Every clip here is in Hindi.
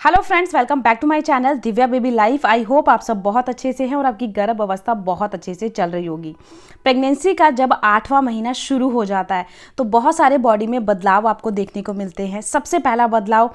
Hello friends, welcome back to my channel Divya baby life. I hope आप सब बहुत अच्छे से हैं और आपकी गर्भ अवस्था बहुत अच्छे से चल रही होगी। प्रेगनेंसी का जब 8वां महीना शुरू हो जाता है तो बहुत सारे बॉडी में बदलाव आपको देखने को मिलते हैं। सबसे पहला बदलाव,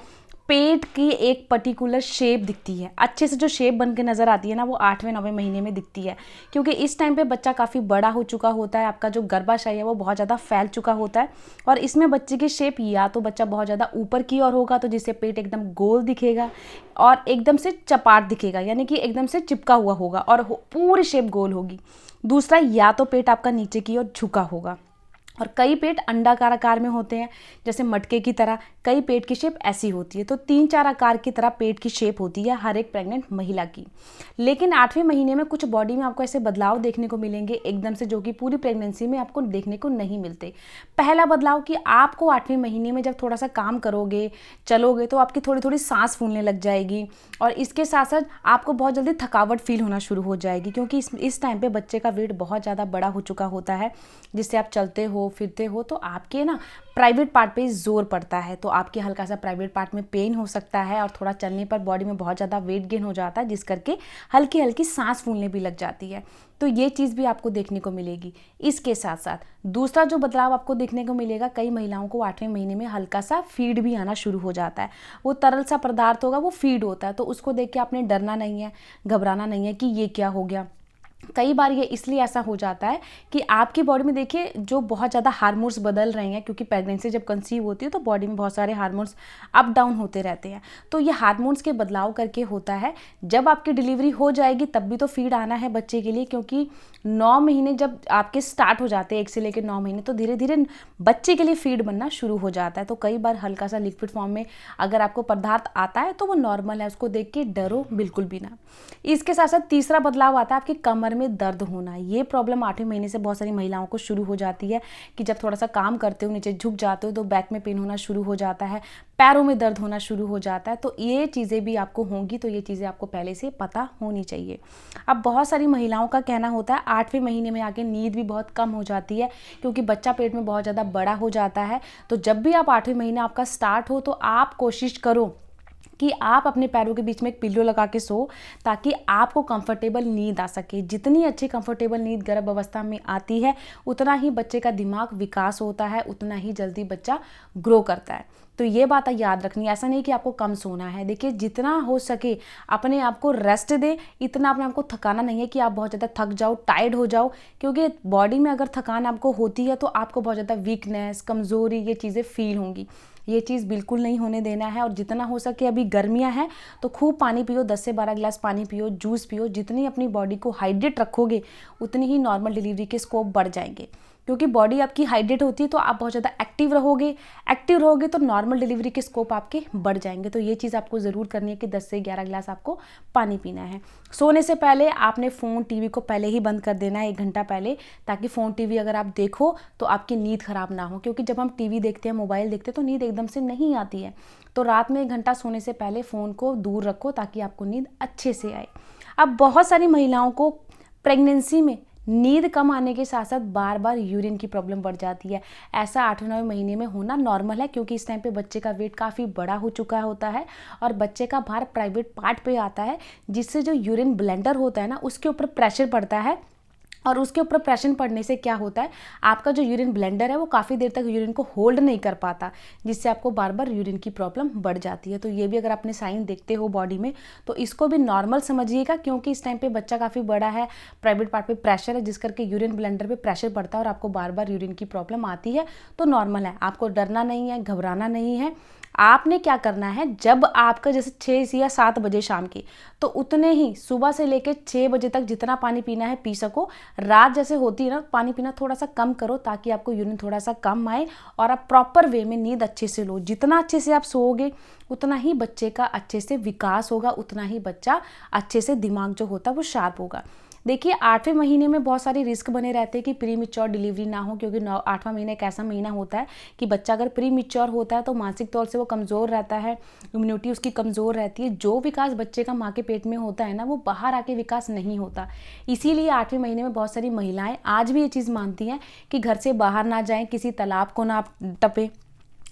पेट की एक पर्टिकुलर शेप दिखती है। अच्छे से जो शेप बन के नज़र आती है ना, वो 8वें 9वें महीने में दिखती है, क्योंकि इस टाइम पे बच्चा काफ़ी बड़ा हो चुका होता है। आपका जो गर्भाशय है वो बहुत ज़्यादा फैल चुका होता है और इसमें बच्चे की शेप या तो बच्चा बहुत ज़्यादा ऊपर की ओर होगा, तो जिससे पेट एकदम गोल दिखेगा और एकदम से चपाट दिखेगा, यानी कि एकदम से चिपका हुआ होगा और पूरी शेप गोल होगी। दूसरा, या तो पेट आपका नीचे की ओर झुका होगा और कई पेट अंडाकार आकार में होते हैं, जैसे मटके की तरह। कई पेट की शेप ऐसी होती है। तो 3-4 आकार की तरह पेट की शेप होती है हर एक प्रेग्नेंट महिला की। लेकिन 8वें महीने में कुछ बॉडी में आपको ऐसे बदलाव देखने को मिलेंगे एकदम से, जो कि पूरी प्रेगनेंसी में आपको देखने को नहीं मिलते। पहला बदलाव कि आपको 8वें महीने में जब थोड़ा सा काम करोगे, चलोगे, तो आपकी थोड़ी थोड़ी सांस फूलने लग जाएगी और इसके साथ साथ आपको बहुत जल्दी थकावट फील होना शुरू हो जाएगी, क्योंकि इस टाइम पे बच्चे का वेट बहुत ज़्यादा बड़ा हो चुका होता है। जिससे आप चलते हो फिरते हो तो आपके ना प्राइवेट पार्ट पे जोर पड़ता है, तो आपके हल्का सा प्राइवेट पार्ट में पेन हो सकता है और थोड़ा चलने पर बॉडी में बहुत ज़्यादा वेट गेन हो जाता है, जिस करके हल्की हल्की सांस फूलने भी लग जाती है। तो ये चीज़ भी आपको देखने को मिलेगी। इसके साथ साथ दूसरा जो बदलाव आपको देखने को मिलेगा, कई महिलाओं को 8वें महीने में हल्का सा फीड भी आना शुरू हो जाता है। वो तरल सा पदार्थ होगा, वो फीड होता है, तो उसको देख के आपने डरना नहीं है, घबराना नहीं है कि ये क्या हो गया। कई बार ये इसलिए ऐसा हो जाता है कि आपकी बॉडी में देखिए जो बहुत ज़्यादा हार्मोन्स बदल रहे हैं, क्योंकि प्रेगनेंसी जब कंसीव होती है तो बॉडी में बहुत सारे हार्मोन्स अप डाउन होते रहते हैं। तो ये हार्मोन्स के बदलाव करके होता है। जब आपकी डिलीवरी हो जाएगी तब भी तो फीड आना है बच्चे के लिए, क्योंकि 9 महीने जब आपके स्टार्ट हो जाते हैं, 1 से लेकर 9 महीने, तो धीरे धीरे बच्चे के लिए फीड बनना शुरू हो जाता है। तो कई बार हल्का सा लिक्विड फॉर्म में अगर आपको पदार्थ आता है तो वो नॉर्मल है, उसको देख के डरो बिल्कुल भी ना। इसके साथ साथ तीसरा बदलाव आता है आपकी कमर में दर्द होना। ये प्रॉब्लम 8वें महीने से बहुत सारी महिलाओं को शुरू हो जाती है कि जब थोड़ा सा काम करते हो, नीचे झुक जाते हो, तो बैक में पेन होना शुरू हो जाता है, पैरों में दर्द होना शुरू हो जाता है। तो ये चीज़ें भी आपको होंगी, तो ये चीज़ें आपको पहले से पता होनी चाहिए। अब बहुत सारी महिलाओं का कहना होता है 8वें महीने में आके नींद भी बहुत कम हो जाती है, क्योंकि बच्चा पेट में बहुत ज़्यादा बड़ा हो जाता है। तो जब भी आप 8वें महीना आपका स्टार्ट हो, तो आप कोशिश करो कि आप अपने पैरों के बीच में एक पिल्लो लगा के सो, ताकि आपको कंफर्टेबल नींद आ सके। जितनी अच्छी कंफर्टेबल नींद गर्भ अवस्था में आती है, उतना ही बच्चे का दिमाग विकास होता है, उतना ही जल्दी बच्चा ग्रो करता है। तो ये बात याद रखनी है। ऐसा नहीं कि आपको कम सोना है। देखिए, जितना हो सके अपने आप को रेस्ट दे, इतना अपने आप को थकाना नहीं है कि आप बहुत ज़्यादा थक जाओ, टायर्ड हो जाओ, क्योंकि बॉडी में अगर थकान आपको होती है तो आपको बहुत ज़्यादा वीकनेस, कमज़ोरी, ये चीज़ें फील होंगी। ये चीज़ बिल्कुल नहीं होने देना है। और जितना हो सके, अभी गर्मियां हैं तो खूब पानी पियो, 10 से 12 गिलास पानी पियो, जूस पियो। जितनी अपनी बॉडी को हाइड्रेट रखोगे, उतनी ही नॉर्मल डिलीवरी के स्कोप बढ़ जाएंगे, क्योंकि बॉडी आपकी हाइड्रेट होती है तो आप बहुत ज़्यादा एक्टिव रहोगे तो नॉर्मल डिलीवरी के स्कोप आपके बढ़ जाएंगे। तो ये चीज़ आपको ज़रूर करनी है कि 10 से 11 गिलास आपको पानी पीना है। सोने से पहले आपने फ़ोन टीवी को पहले ही बंद कर देना है, 1 घंटा पहले, ताकि फ़ोन टीवी अगर आप देखो तो आपकी नींद ख़राब ना हो, क्योंकि जब हम टीवी देखते हैं, मोबाइल देखते हैं, तो नींद एकदम से नहीं आती है। तो रात में 1 घंटा सोने से पहले फ़ोन को दूर रखो, ताकि आपको नींद अच्छे से आए। अब बहुत सारी महिलाओं को प्रेगनेंसी में नींद कम आने के साथ साथ बार बार यूरिन की प्रॉब्लम बढ़ जाती है। ऐसा 8वें-9वें महीने में होना नॉर्मल है, क्योंकि इस टाइम पे बच्चे का वेट काफ़ी बड़ा हो चुका होता है और बच्चे का भार प्राइवेट पार्ट पे आता है, जिससे जो यूरिन ब्लेंडर होता है ना, उसके ऊपर प्रेशर पड़ता है। और उसके ऊपर प्रेशर पड़ने से क्या होता है, आपका जो यूरिन ब्लेंडर है वो काफ़ी देर तक यूरिन को होल्ड नहीं कर पाता, जिससे आपको बार बार यूरिन की प्रॉब्लम बढ़ जाती है। तो ये भी अगर आपने साइन देखते हो बॉडी में, तो इसको भी नॉर्मल समझिएगा, क्योंकि इस टाइम पे बच्चा काफ़ी बड़ा है, प्राइवेट पार्ट पे प्रेशर है, जिस करके यूरिन ब्लेंडर पे प्रेशर पड़ता है और आपको बार बार यूरिन की प्रॉब्लम आती है। तो नॉर्मल है, आपको डरना नहीं है, घबराना नहीं है। आपने क्या करना है, जब आपका जैसे 6 या 7 बजे शाम के, तो उतने ही सुबह से लेकर 6 बजे तक जितना पानी पीना है पी सको। रात जैसे होती है ना, पानी पीना थोड़ा सा कम करो, ताकि आपको यूरिन थोड़ा सा कम आए और आप प्रॉपर वे में नींद अच्छे से लो। जितना अच्छे से आप सोओगे, उतना ही बच्चे का अच्छे से विकास होगा, उतना ही बच्चा अच्छे से दिमाग जो होता है वो शार्प होगा। देखिए, 8वें महीने में बहुत सारे रिस्क बने रहते हैं कि प्री मिच्योर डिलीवरी ना हो, क्योंकि 8वां महीना एक ऐसा महीना होता है कि बच्चा अगर प्री मिच्योर होता है तो मानसिक तौर से वो कमज़ोर रहता है, इम्यूनिटी उसकी कमज़ोर रहती है। जो विकास बच्चे का माँ के पेट में होता है ना, वो बाहर आके विकास नहीं होता। इसीलिए 8वें महीने में बहुत सारी महिलाएं आज भी ये चीज़ मानती हैं कि घर से बाहर ना जाएं, किसी तालाब को ना टपे,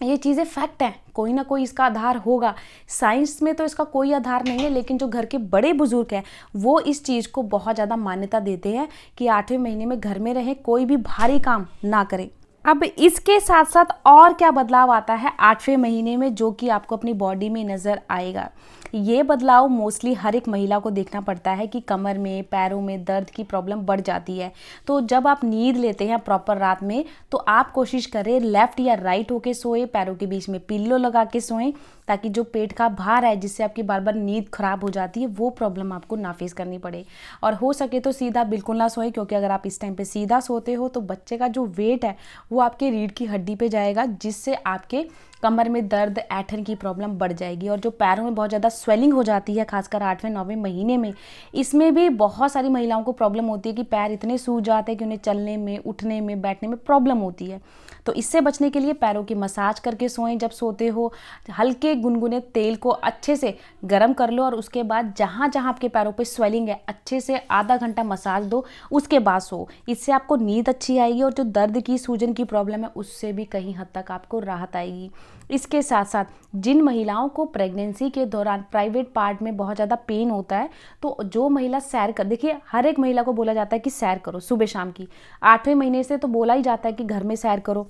ये चीज़ें फैक्ट हैं, कोई ना कोई इसका आधार होगा। साइंस में तो इसका कोई आधार नहीं है, लेकिन जो घर के बड़े बुजुर्ग हैं वो इस चीज़ को बहुत ज़्यादा मान्यता देते हैं कि 8वें महीने में घर में रहें, कोई भी भारी काम ना करें। अब इसके साथ साथ और क्या बदलाव आता है 8वें महीने में जो कि आपको अपनी बॉडी में नज़र आएगा। ये बदलाव मोस्टली हर एक महिला को देखना पड़ता है कि कमर में, पैरों में दर्द की प्रॉब्लम बढ़ जाती है। तो जब आप नींद लेते हैं प्रॉपर रात में, तो आप कोशिश करें लेफ़्ट या राइट होके सोएं, पैरों के बीच में पिल्लो लगा के सोएं, ताकि जो पेट का भार है जिससे आपकी बार बार नींद खराब हो जाती है, वो प्रॉब्लम आपको ना फेस करनी पड़े। और हो सके तो सीधा बिल्कुल ना सोएं, क्योंकि अगर आप इस टाइम पे सीधा सोते हो तो बच्चे का जो वेट है वो आपके रीढ़ की हड्डी पे जाएगा, जिससे आपके कमर में दर्द, ऐंठन की प्रॉब्लम बढ़ जाएगी। और जो पैरों में बहुत ज़्यादा स्वेलिंग हो जाती है खासकर 8वें 9वें महीने में, इसमें भी बहुत सारी महिलाओं को प्रॉब्लम होती है कि पैर इतने सूज जाते हैं कि उन्हें चलने में, उठने में, बैठने में प्रॉब्लम होती है। तो इससे बचने के लिए पैरों की मसाज करके सोएं। जब सोते हो हल्के गुनगुने तेल को अच्छे से गर्म कर लो और उसके बाद जहाँ जहाँ आपके पैरों पे स्वेलिंग है अच्छे से आधा घंटा मसाज दो, उसके बाद सो। इससे आपको नींद अच्छी आएगी और जो दर्द की, सूजन की प्रॉब्लम है उससे भी कहीं हद तक आपको राहत आएगी। इसके साथ साथ जिन महिलाओं को प्रेगनेंसी के दौरान प्राइवेट पार्ट में बहुत ज़्यादा पेन होता है, तो जो महिला सैर कर, देखिए हर एक महिला को बोला जाता है कि सैर करो सुबह शाम की। 8वें महीने से तो बोला ही जाता है कि घर में सैर करो,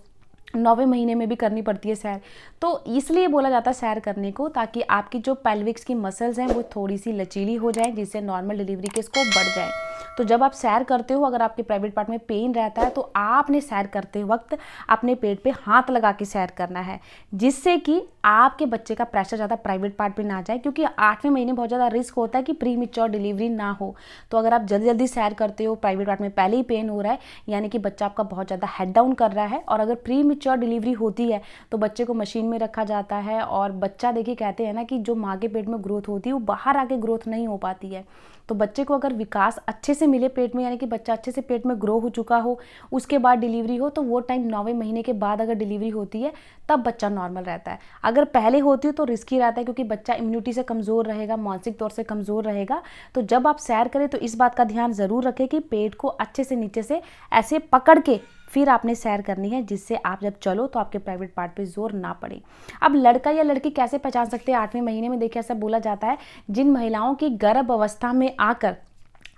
9वें महीने में भी करनी पड़ती है सैर। तो इसलिए बोला जाता है सैर करने को, ताकि आपकी जो पेल्विक्स की मसल्स हैं वो थोड़ी सी लचीली हो जाए, जिससे नॉर्मल डिलीवरी के स्कोप बढ़ जाए। तो जब आप सैर करते हो, अगर आपके प्राइवेट पार्ट में पेन रहता है, तो आपने सैर करते वक्त अपने पेट पे हाथ लगा के सैर करना है, जिससे कि आपके बच्चे का प्रेशर ज़्यादा प्राइवेट पार्ट पे ना जाए, क्योंकि 8वें महीने बहुत ज़्यादा रिस्क होता है कि प्री मैच्योर डिलीवरी ना हो। तो अगर आप जल्दी जल्दी सैर करते हो, प्राइवेट पार्ट में पहले ही पेन हो रहा है, यानी कि बच्चा आपका बहुत ज़्यादा हेड डाउन कर रहा है। और अगर प्री मैच्योर डिलीवरी होती है तो बच्चे को मशीन में रखा जाता है, और बच्चा, देखिए कहते हैं ना कि जो माँ के पेट में ग्रोथ होती है वो बाहर आके ग्रोथ नहीं हो पाती है। तो बच्चे को अगर विकास अच्छे से मिले पेट में, यानी कि बच्चा अच्छे से पेट में ग्रो हो चुका हो, उसके बाद डिलीवरी हो, तो वो टाइम 9वें महीने के बाद अगर डिलीवरी होती है तब बच्चा नॉर्मल रहता है। अगर पहले होती है तो रिस्की रहता है, क्योंकि बच्चा इम्यूनिटी से कमज़ोर रहेगा, मानसिक तौर से कमज़ोर रहेगा। तो जब आप सैर करें तो इस बात का ध्यान ज़रूर रखें कि पेट को अच्छे से नीचे से ऐसे पकड़ के फिर आपने सैर करनी है, जिससे आप जब चलो तो आपके प्राइवेट पार्ट पे जोर ना पड़े। अब लड़का या लड़की कैसे पहचान सकते हैं 8वें महीने में? देखिए ऐसा बोला जाता है, जिन महिलाओं की गर्भ अवस्था में आकर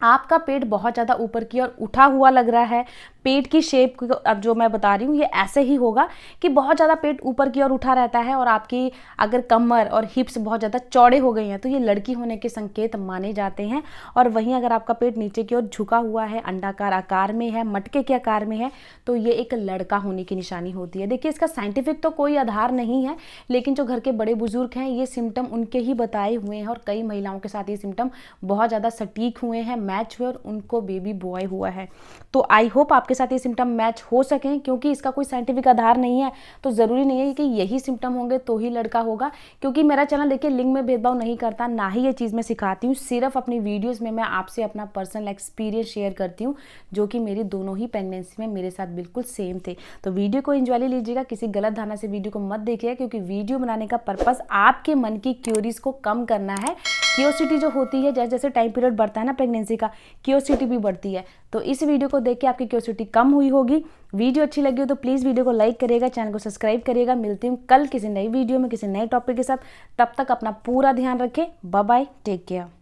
आपका पेट बहुत ज़्यादा ऊपर की ओर उठा हुआ लग रहा है, पेट की शेप अब जो मैं बता रही हूँ ये ऐसे ही होगा कि बहुत ज़्यादा पेट ऊपर की ओर उठा रहता है, और आपकी अगर कमर और हिप्स बहुत ज़्यादा चौड़े हो गए हैं तो ये लड़की होने के संकेत माने जाते हैं। और वहीं अगर आपका पेट नीचे की ओर झुका हुआ है, अंडाकार आकार में है, मटके के आकार में है, तो ये एक लड़का होने की निशानी होती है। देखिए इसका साइंटिफिक तो कोई आधार नहीं है, लेकिन जो घर के बड़े बुजुर्ग हैं ये सिम्टम उनके ही बताए हुए हैं, और कई महिलाओं के साथ ये सिम्टम बहुत ज़्यादा सटीक हुए हैं, मैच हुए, और उनको बेबी बॉय हुआ है। तो आई होप आपके साथ ये सिम्टम मैच हो सकें, क्योंकि इसका कोई साइंटिफिक आधार नहीं है, तो ज़रूरी नहीं है कि यही सिम्टम होंगे तो ही लड़का होगा। क्योंकि मेरा चैनल देखिए लिंग में भेदभाव नहीं करता, ना ही ये चीज़ मैं सिखाती हूँ, सिर्फ अपनी वीडियोज़ में मैं आपसे अपना पर्सनल एक्सपीरियंस शेयर करती हूँ, जो कि मेरी दोनों ही प्रेगनेंसी में मेरे साथ बिल्कुल सेम थे। तो वीडियो को एंजॉय लीजिएगा, किसी गलत धारणा से वीडियो को मत देखिएगा, क्योंकि वीडियो बनाने का पर्पज़ आपके मन की क्यूरीज को कम करना है। क्यूरियोसिटी जो होती है, जैसे जैसे टाइम पीरियड बढ़ता है ना प्रेगनेंसी का, क्यूरियोसिटी भी बढ़ती है। तो इस वीडियो को देख के आपकी क्यूरियोसिटी कम हुई होगी। वीडियो अच्छी लगी हो तो प्लीज़ वीडियो को लाइक करिएगा, चैनल को सब्सक्राइब करिएगा। मिलती हूँ कल किसी नई वीडियो में किसी नए टॉपिक के साथ। तब तक अपना पूरा ध्यान रखें। Bye bye, take care.